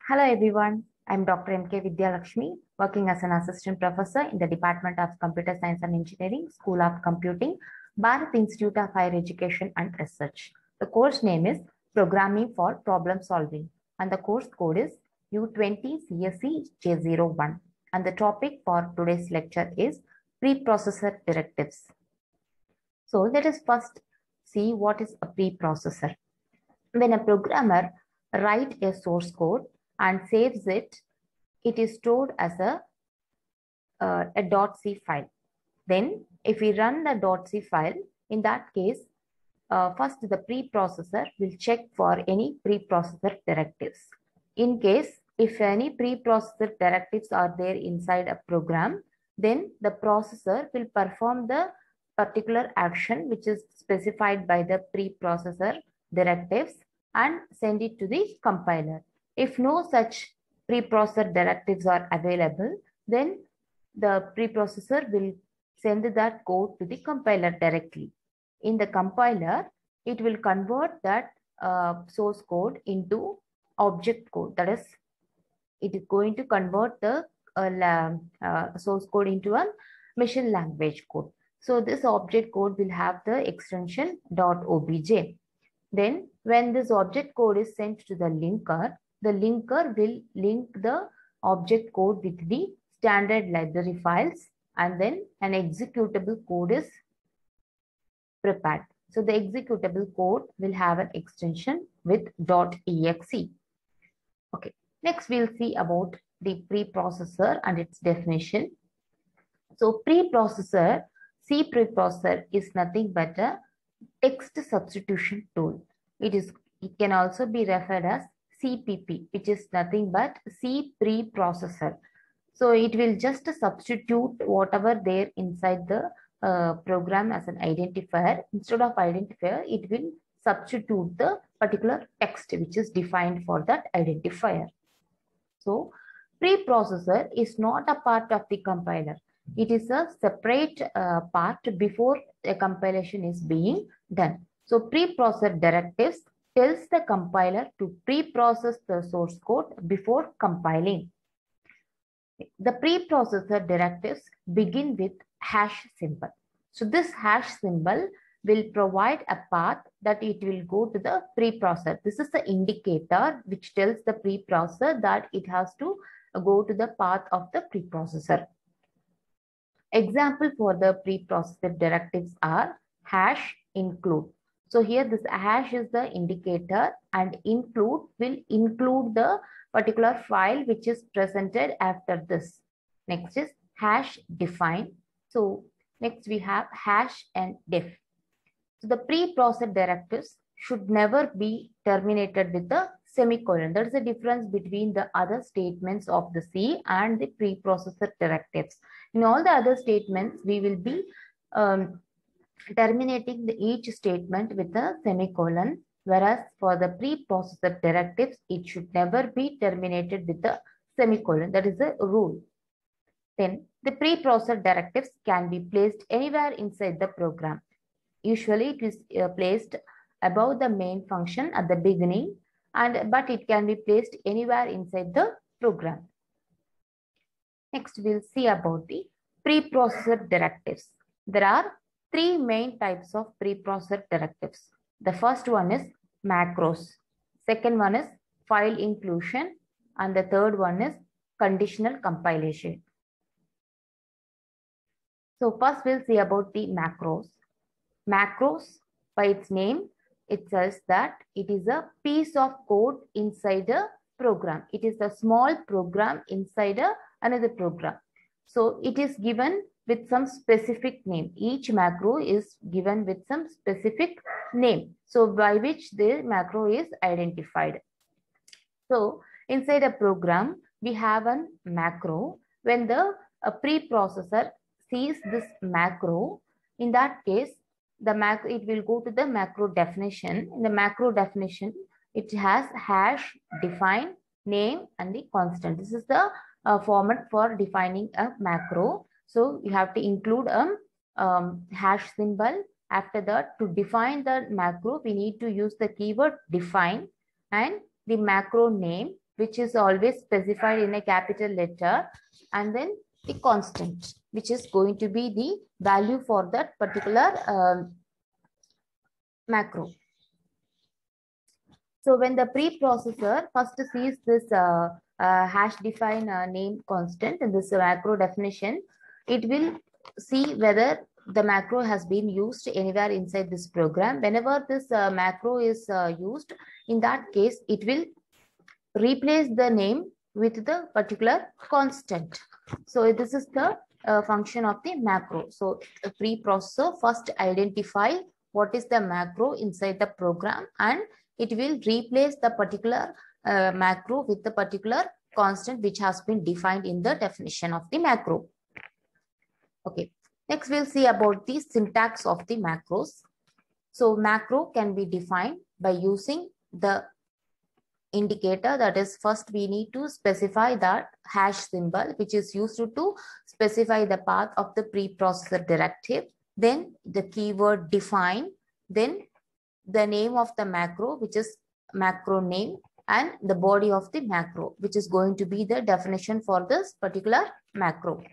Hello everyone, I'm Dr. M.K. Vidyalakshmi, working as an assistant professor in the Department of Computer Science and Engineering, School of Computing, Bharat Institute of Higher Education and Research. The course name is Programming for Problem Solving and the course code is U20 CSE J01 and the topic for today's lecture is preprocessor directives. So let us first see what is a preprocessor. When a programmer writes a source code and saves it, it is stored as a .c file. Then if we run the .c file, in that case, first the preprocessor will check for any preprocessor directives. In case, if any preprocessor directives are there inside a program, then the processor will perform the particular action which is specified by the preprocessor directives and send it to the compiler. If no such preprocessor directives are available, then the preprocessor will send that code to the compiler directly. In the compiler, it will convert that source code into object code. That is, it is going to convert the source code into a machine language code. So this object code will have the extension .obj. Then when this object code is sent to the linker will link the object code with the standard library files and then an executable code is prepared. So the executable code will have an extension with .exe. Okay, next we'll see about the preprocessor and its definition. So preprocessor, C preprocessor is nothing but a text substitution tool. It can also be referred as CPP, which is nothing but C preprocessor. So it will just substitute whatever there inside the program as an identifier. Instead of identifier, it will substitute the particular text which is defined for that identifier. So preprocessor is not a part of the compiler. It is a separate part before a compilation is being done. So preprocessor directives tells the compiler to preprocess the source code before compiling. The preprocessor directives begin with hash symbol. So this hash symbol will provide a path that it will go to the preprocessor. This is the indicator which tells the preprocessor that it has to go to the path of the preprocessor. Example for the preprocessor directives are hash include. So here this hash is the indicator and include will include the particular file which is presented after this. Next is hash define. So next we have hash and def. So the preprocessor directives should never be terminated with a semicolon. There is a difference between the other statements of the C and the preprocessor directives. In all the other statements, we will be terminating each statement with a semicolon, whereas for the preprocessor directives, it should never be terminated with a semicolon. That is a rule. Then the preprocessor directives can be placed anywhere inside the program. Usually it is placed above the main function at the beginning, but it can be placed anywhere inside the program. Next, we'll see about the preprocessor directives. There are three main types of preprocessor directives. The first one is macros. Second one is file inclusion. And the third one is conditional compilation. So first we'll see about the macros. Macros, by its name, it says that it is a piece of code inside a program. It is a small program inside another program. So it is given with some specific name. Each macro is given with some specific name. So by which the macro is identified. So inside a program, we have a macro. When the preprocessor sees this macro, in that case, it will go to the macro definition. In the macro definition, it has hash, define, name, and the constant. This is the format for defining a macro. So you have to include a hash symbol. After that, to define the macro, we need to use the keyword define and the macro name which is always specified in a capital letter, and then the constant, which is going to be the value for that particular macro. So when the preprocessor first sees this hash define name constant in this macro definition, it will see whether the macro has been used anywhere inside this program. Whenever this macro is used, in that case, it will replace the name with the particular constant. So this is the function of the macro. So the preprocessor first identify what is the macro inside the program, and it will replace the particular macro with the particular constant which has been defined in the definition of the macro. Okay, next we'll see about the syntax of the macros. So macro can be defined by using the indicator. That is, first we need to specify that hash symbol which is used to specify the path of the preprocessor directive, then the keyword define, then the name of the macro, which is macro name, and the body of the macro, which is going to be the definition for this particular macro.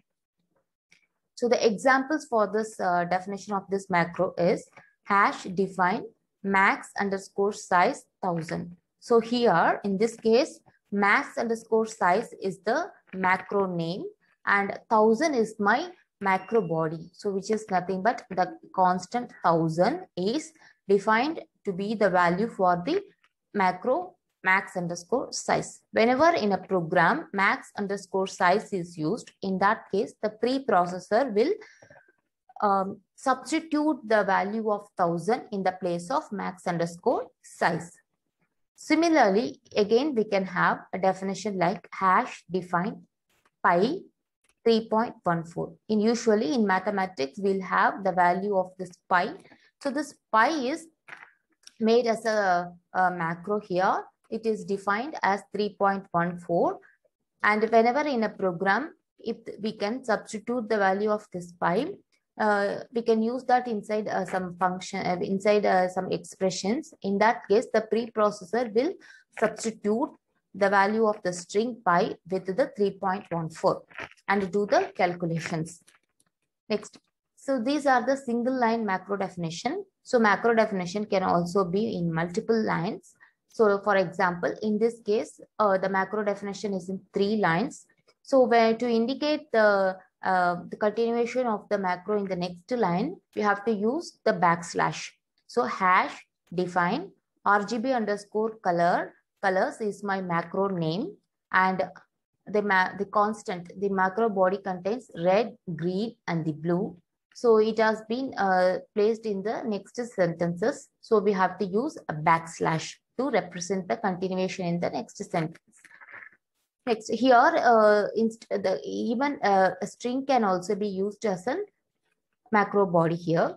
So the examples for this definition of this macro is hash define max underscore size 1000. So here in this case, max underscore size is the macro name and 1000 is my macro body. So which is nothing but the constant 1000 is defined to be the value for the macro max underscore size. Whenever in a program max underscore size is used, in that case the preprocessor will substitute the value of 1000 in the place of max underscore size. Similarly, again we can have a definition like hash define pi 3.14. Usually in mathematics we'll have the value of this pi. So this pi is made as a macro here. It is defined as 3.14, and whenever in a program, if we can substitute the value of this pi, we can use that inside some function, inside some expressions. In that case, the preprocessor will substitute the value of the string pi with the 3.14 and do the calculations. Next. So these are the single line macro definition. So macro definition can also be in multiple lines. So for example, in this case, the macro definition is in 3 lines. So where to indicate the continuation of the macro in the next line, we have to use the backslash. So hash define RGB underscore colors is my macro name, and the constant, the macro body contains red, green, and the blue. So it has been placed in the next sentences. So we have to use a backslash to represent the continuation in the next sentence. Next, here a string can also be used as a macro body here.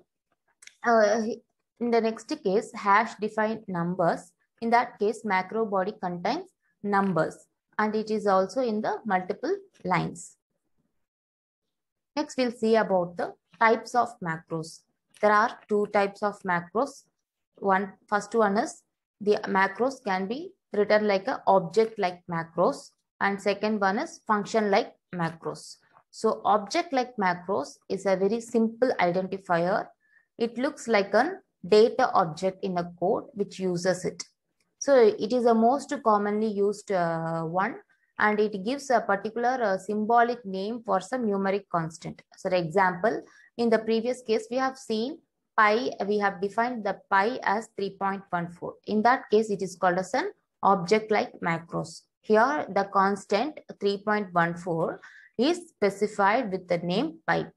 In the next case, hash define numbers. In that case, macro body contains numbers, and it is also in the multiple lines. Next, we'll see about the types of macros. There are 2 types of macros. First one is the macros can be written like a object like macros, and second one is function like macros. So object like macros is a very simple identifier. It looks like a data object in a code which uses it. So it is the most commonly used one, and it gives a particular symbolic name for some numeric constant. So for example, in the previous case, we have seen pi, we have defined the pi as 3.14. In that case, it is called as an object like macros. Here, the constant 3.14 is specified with the name pi.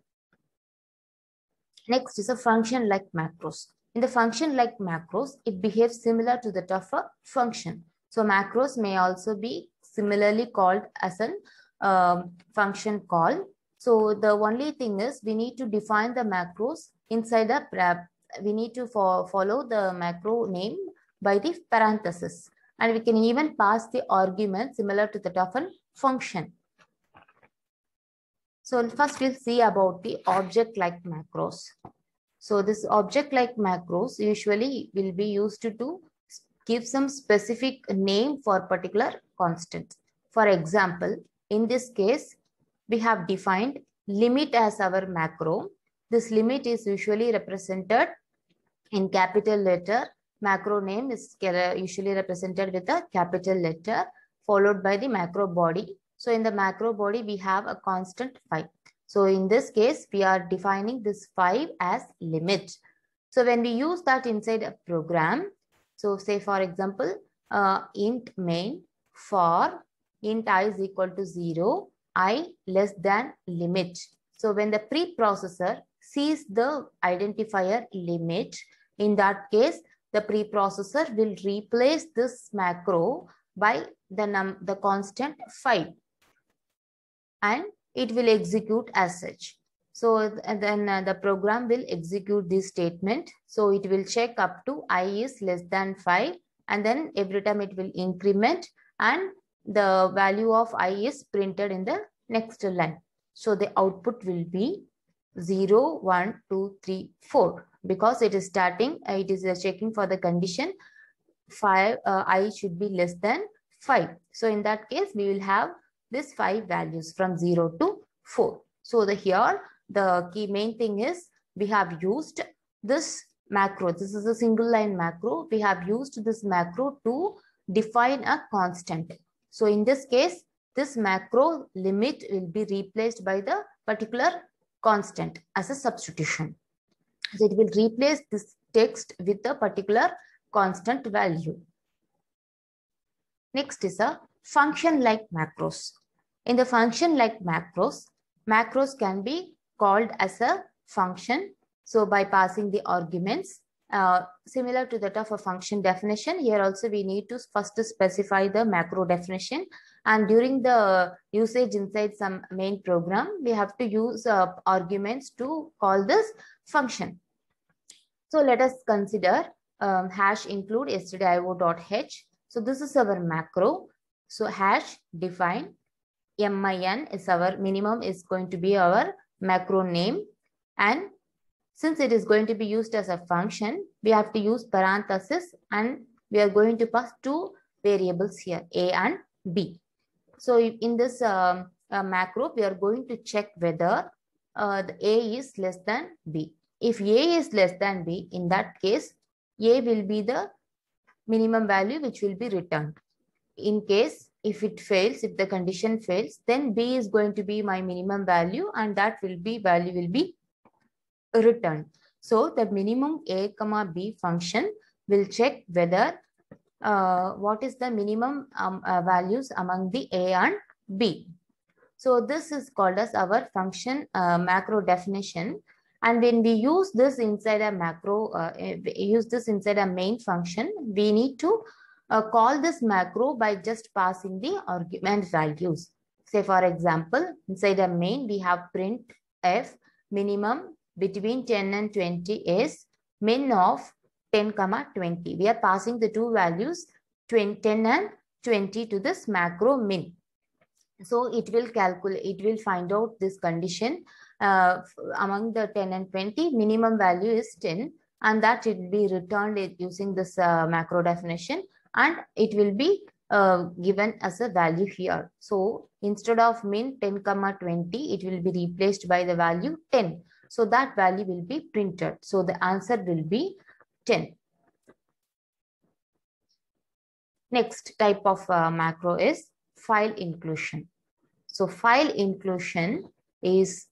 Next is a function like macros. In the function like macros, it behaves similar to that of a function. So macros may also be similarly called as a function call. So the only thing is we need to define the macros inside the we need to follow the macro name by the parenthesis, and we can even pass the argument similar to that of a function. So first we'll see about the object like macros. So this object like macros usually will be used to give some specific name for particular constant. For example, in this case, we have defined limit as our macro. This limit is usually represented in capital letter. Macro name is usually represented with a capital letter followed by the macro body. So in the macro body, we have a constant 5. So in this case, we are defining this 5 as limit. So when we use that inside a program, so say for example, int main for int I is equal to 0, I less than limit. So when the preprocessor sees the identifier limit, in that case, the preprocessor will replace this macro by the constant 5 and it will execute as such. So then the program will execute this statement. So it will check up to I is less than 5 and then every time it will increment and the value of I is printed in the next line. So the output will be 0, 1, 2, 3, 4 because it is starting, it is checking for the condition 5, I should be less than 5. So in that case, we will have this 5 values from 0 to 4. So here, the key main thing is we have used this macro. This is a single line macro. We have used this macro to define a constant. So in this case, this macro limit will be replaced by the particular constant as a substitution. So it will replace this text with a particular constant value. Next is a function like macros. In the function like macros, macros can be called as a function. So by passing the arguments, similar to that of a function definition, here also we need to first specify the macro definition. And during the usage inside some main program, we have to use arguments to call this function. So let us consider hash include stdio.h. So this is our macro. So hash define min is our minimum is going to be our macro name. And since it is going to be used as a function, we have to use parenthesis and we are going to pass two variables here, a and b. So in this macro, we are going to check whether the a is less than b. If a is less than b, in that case, a will be the minimum value which will be returned. In case if it fails, if the condition fails, then b is going to be my minimum value and that value will be returned. So the minimum a comma b function will check whether what is the minimum values among the a and b. So this is called as our function macro definition. And when we use this inside a macro, use this inside a main function, we need to call this macro by just passing the argument values. Say for example, inside a main, we have print f minimum between 10 and 20 is min of 10, 20. We are passing the two values 10 and 20 to this macro min. So it will calculate, it will find out this condition among the 10 and 20, minimum value is 10 and that it will be returned using this macro definition and it will be given as a value here. So instead of min 10, 20, it will be replaced by the value 10. So that value will be printed. So the answer will be 10. Next type of macro is file inclusion. So file inclusion is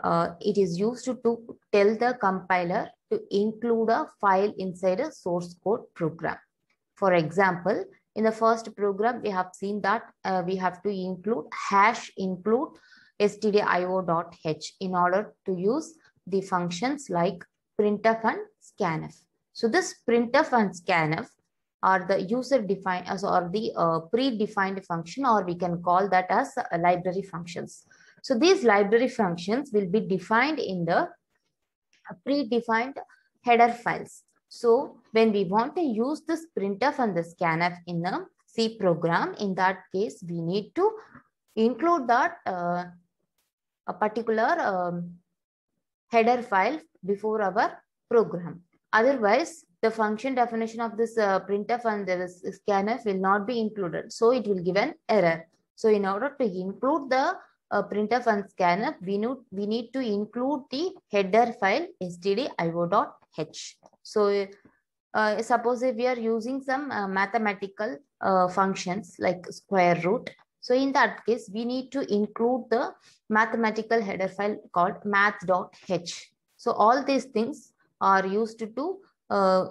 it is used to tell the compiler to include a file inside a source code program. For example, in the first program, we have seen that we have to include hash include stdio.h in order to use the functions like printf and scanf. So this printf and scanf are the user defined or the predefined function, or we can call that as library functions. So these library functions will be defined in the predefined header files. So when we want to use this printf and the scanf in a C program, in that case, we need to include that a particular header file before our program. Otherwise, the function definition of this printf and this scanf will not be included. So it will give an error. So in order to include the printf and scanf, we need to include the header file stdio.h. So suppose if we are using some mathematical functions like square root. So in that case, we need to include the mathematical header file called math.h. So all these things are used to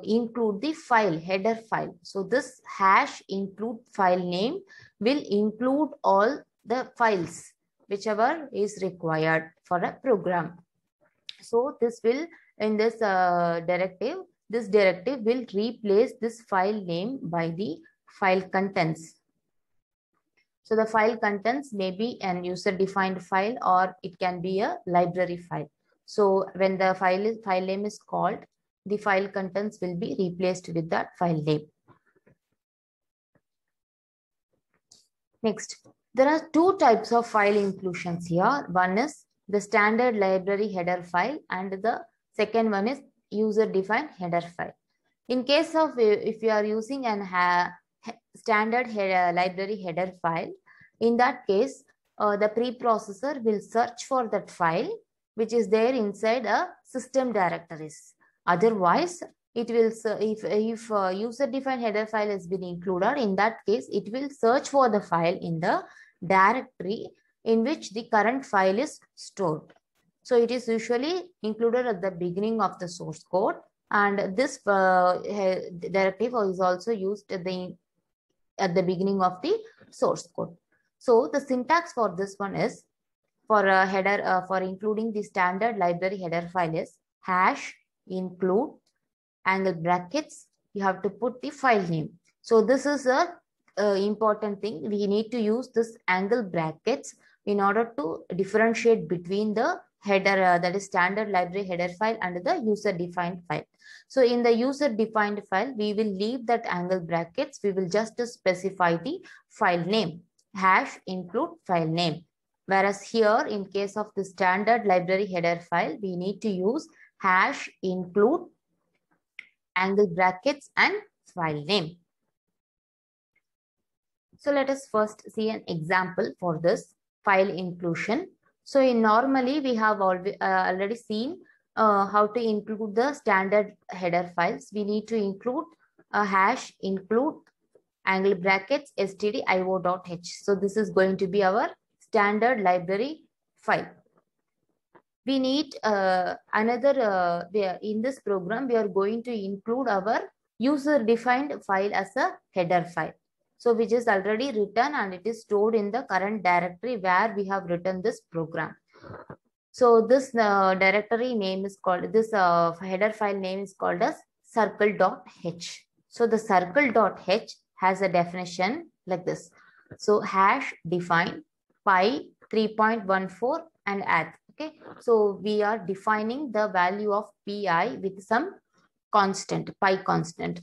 include the file, header file. So this hash include file name will include all the files, whichever is required for a program. So this will, in this directive will replace this file name by the file contents. So the file contents may be an user-defined file or it can be a library file. So when the file name is called, the file contents will be replaced with that file name. Next, there are two types of file inclusions here. One is the standard library header file and the second one is user-defined header file. In case of if you are using an standard library header file, in that case, the preprocessor will search for that file which is there inside a system directories. Otherwise, it will, if user-defined header file has been included, in that case, it will search for the file in the directory in which the current file is stored. So it is usually included at the beginning of the source code, and this directive is also used at the beginning of the source code. So the syntax for this one is, for a header, for including the standard library header file is hash include angle brackets. You have to put the file name. So this is a important thing. We need to use this angle brackets in order to differentiate between the header, that is standard library header file, and the user-defined file. So in the user-defined file, we will leave that angle brackets. We will just specify the file name, hash include file name. Whereas here, in case of the standard library header file, we need to use hash include angle brackets and file name. So let us first see an example for this file inclusion. So normally we have already seen how to include the standard header files. We need to include a hash include angle brackets stdio.h. So this is going to be our standard library file. We need another, in this program, we are going to include our user-defined file as a header file. So which is already written and it is stored in the current directory where we have written this program. So this directory name is called, this header file name is called as circle.h. So the circle.h has a definition like this. So hash define pi 3.14 and add. Okay, so we are defining the value of pi with some constant, pi constant.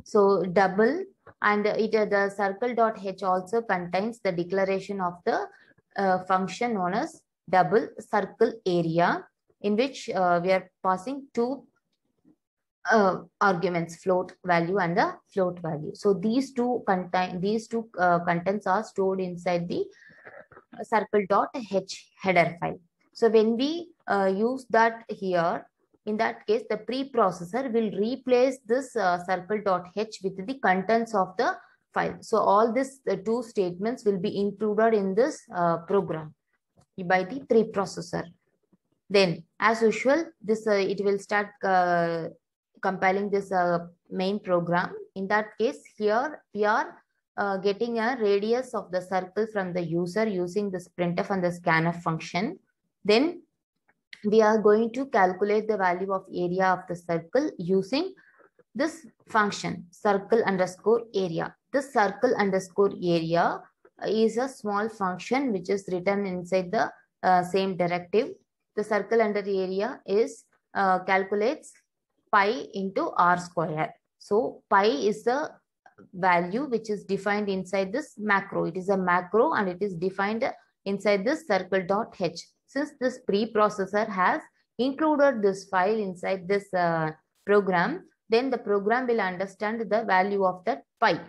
So double, and the circle.h also contains the declaration of the function known as double circle area, in which we are passing two arguments, float value and the float value. So these two contents are stored inside the circle.h header file. So when we use that here, in that case, the preprocessor will replace this circle.h with the contents of the file. So all these two statements will be included in this program by the preprocessor. Then, as usual, this it will start compiling this main program. In that case, here we are getting a radius of the circle from the user using this printf and the scanf function. Then we are going to calculate the value of area of the circle using this function circle underscore area. This circle underscore area is a small function which is written inside the same directive. The circle under area is calculates pi into r square. So pi is the value which is defined inside this macro. It is a macro and it is defined inside this circle.h. Since this preprocessor has included this file inside this program, then the program will understand the value of that pi.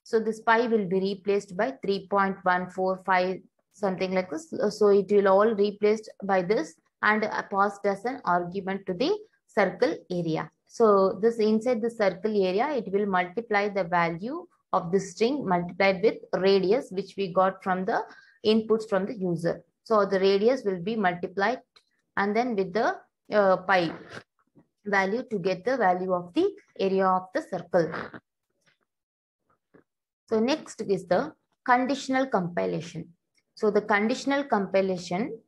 So this pi will be replaced by 3.145, something like this. So it will all replaced by this and passed as an argument to the circle area. So this inside the circle area, it will multiply the value of the string multiplied with radius, which we got from the inputs from the user. So the radius will be multiplied and then with the pi value to get the value of the area of the circle. So next is the conditional compilation. So the conditional compilation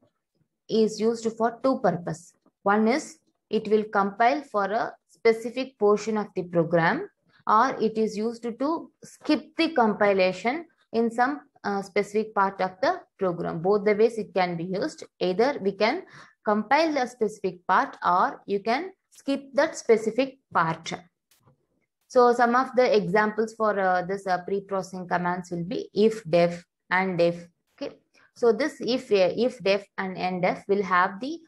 is used for two purposes. One is it will compile for a specific portion of the program, or it is used to skip the compilation in some specific part of the program. Both the ways it can be used. Either we can compile the specific part or you can skip that specific part. So some of the examples for this pre-processing commands will be if, def, and def. Okay. So this if, def, and endef will have the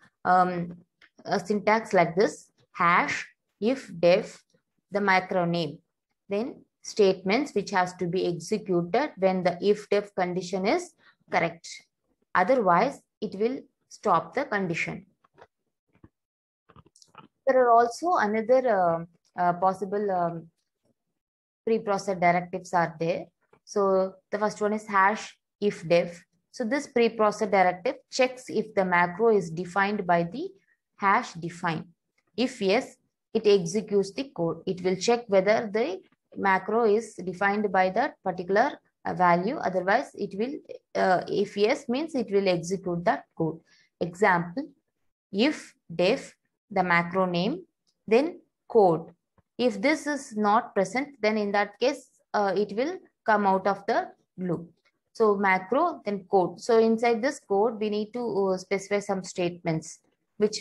syntax like this: hash, if, def, the macro name, then statements which has to be executed when the if, def condition is correct. Otherwise, it will stop the condition. There are also another possible pre-processed directives are there. So the first one is hash if def. So this pre-processed directive checks if the macro is defined by the hash define. If yes, it executes the code. It will check whether the macro is defined by that particular value. Otherwise, it will, if yes means it will execute that code. Example, if def, the macro name, then code. If this is not present, then in that case, it will come out of the loop. So macro, then code. So inside this code, we need to specify some statements which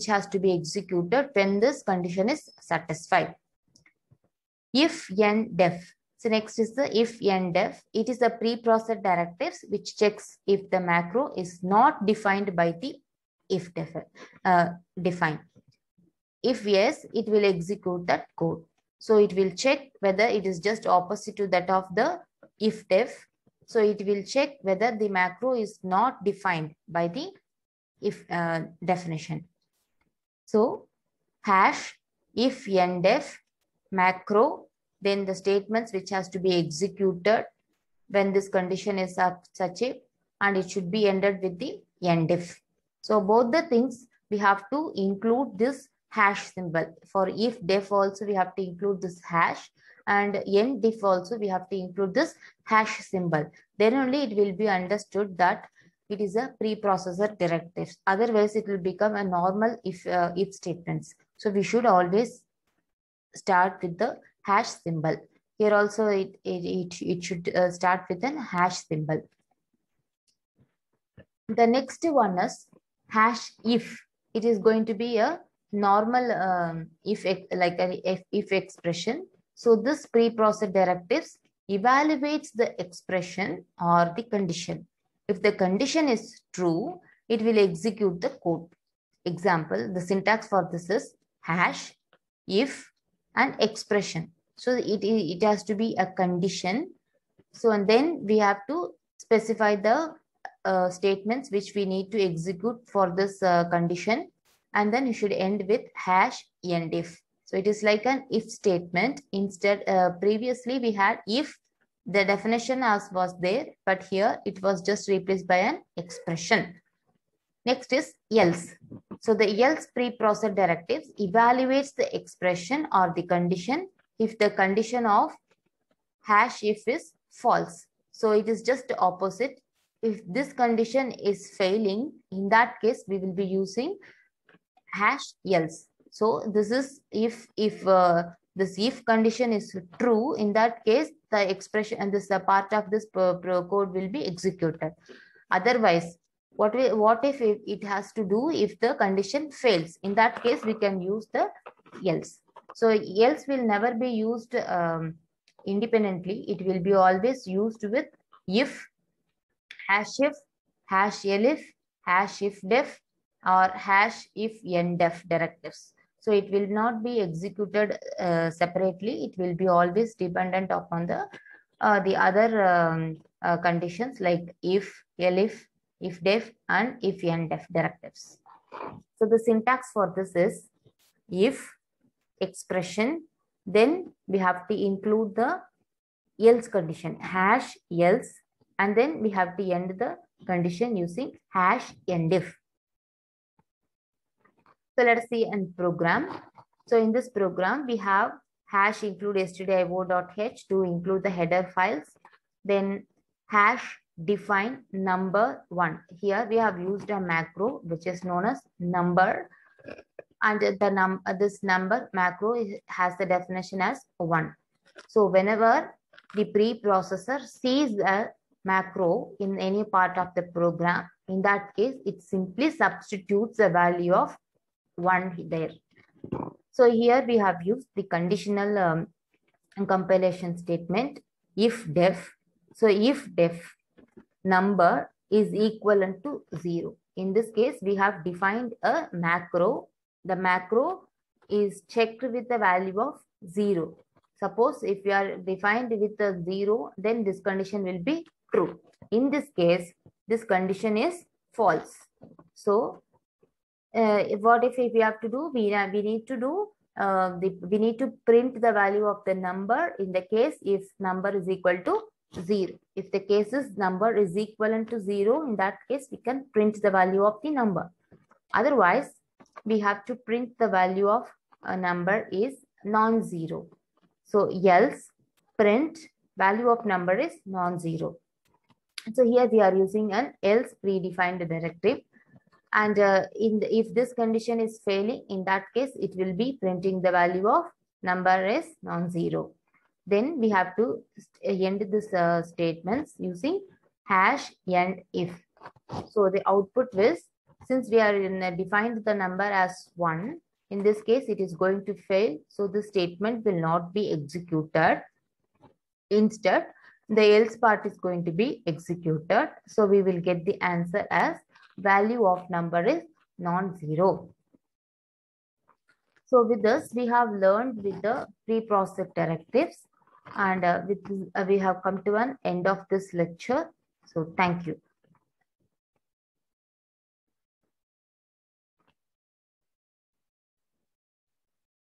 has to be executed when this condition is satisfied. If n def. So next is the if n def. It is the pre-processed directives which checks if the macro is not defined by the if def define. If yes, it will execute that code. So it will check whether it is just opposite to that of the if def. So it will check whether the macro is not defined by the if definition. So hash if n def macro, then the statements which has to be executed when this condition is such a, and it should be ended with the n def. So both the things we have to include this hash symbol. For if def also we have to include this hash, and n def also we have to include this hash symbol. Then only it will be understood that it is a preprocessor directive. Otherwise, it will become a normal if statements. So we should always start with the hash symbol. Here also it should start with an hash symbol. The next one is hash if. It is going to be a normal if expression. So this preprocessed directives evaluates the expression or the condition. If the condition is true, it will execute the code. Example, the syntax for this is hash, if, and expression. So it has to be a condition. So and then we have to specify the statements which we need to execute for this condition. And then you should end with hash end if. So it is like an if statement. Instead, previously we had if, the definition as was there, but here it was just replaced by an expression. Next is else. So the else preprocessed directives evaluates the expression or the condition if the condition of hash if is false. So it is just opposite. If this condition is failing, in that case we will be using hash else. So this is if this if condition is true, in that case the expression and this part of this code will be executed. Otherwise, what if it has to do if the condition fails? In that case, we can use the else. So else will never be used independently. It will be always used with if, hash if, hash elif, hash if def, or hash if n def directives. So it will not be executed separately. It will be always dependent upon the other conditions like if, elif, if-def, and if-endef directives. So the syntax for this is if expression, then we have to include the else condition, hash else, and then we have to end the condition using hash endif. So let us see a program. So in this program, we have hash include stdio.h to include the header files. Then hash define number 1. Here we have used a macro which is known as number, and this number macro has the definition as 1. So whenever the preprocessor sees a macro in any part of the program, in that case it simply substitutes the value of 1 there. So here we have used the conditional compilation statement if def. So if def number is equivalent to 0. In this case, we have defined a macro. The macro is checked with the value of 0. Suppose if you are defined with a 0, then this condition will be true. In this case, this condition is false. So what if we have to do? We need to do we need to print the value of the number in the case if number is equal to 0. If the case is number is equivalent to 0, in that case we can print the value of the number. Otherwise, we have to print the value of a number is non-zero. So else print value of number is non-zero. So here we are using an else predefined directive. And if this condition is failing, in that case, it will be printing the value of number is non-zero. Then we have to end this statements using hash end if. So the output is, since we are defined the number as 1, in this case, it is going to fail. So the statement will not be executed. Instead, the else part is going to be executed. So we will get the answer as value of number is non-zero. So with this, we have learned with the preprocessor directives, and we have come to an end of this lecture. So thank you.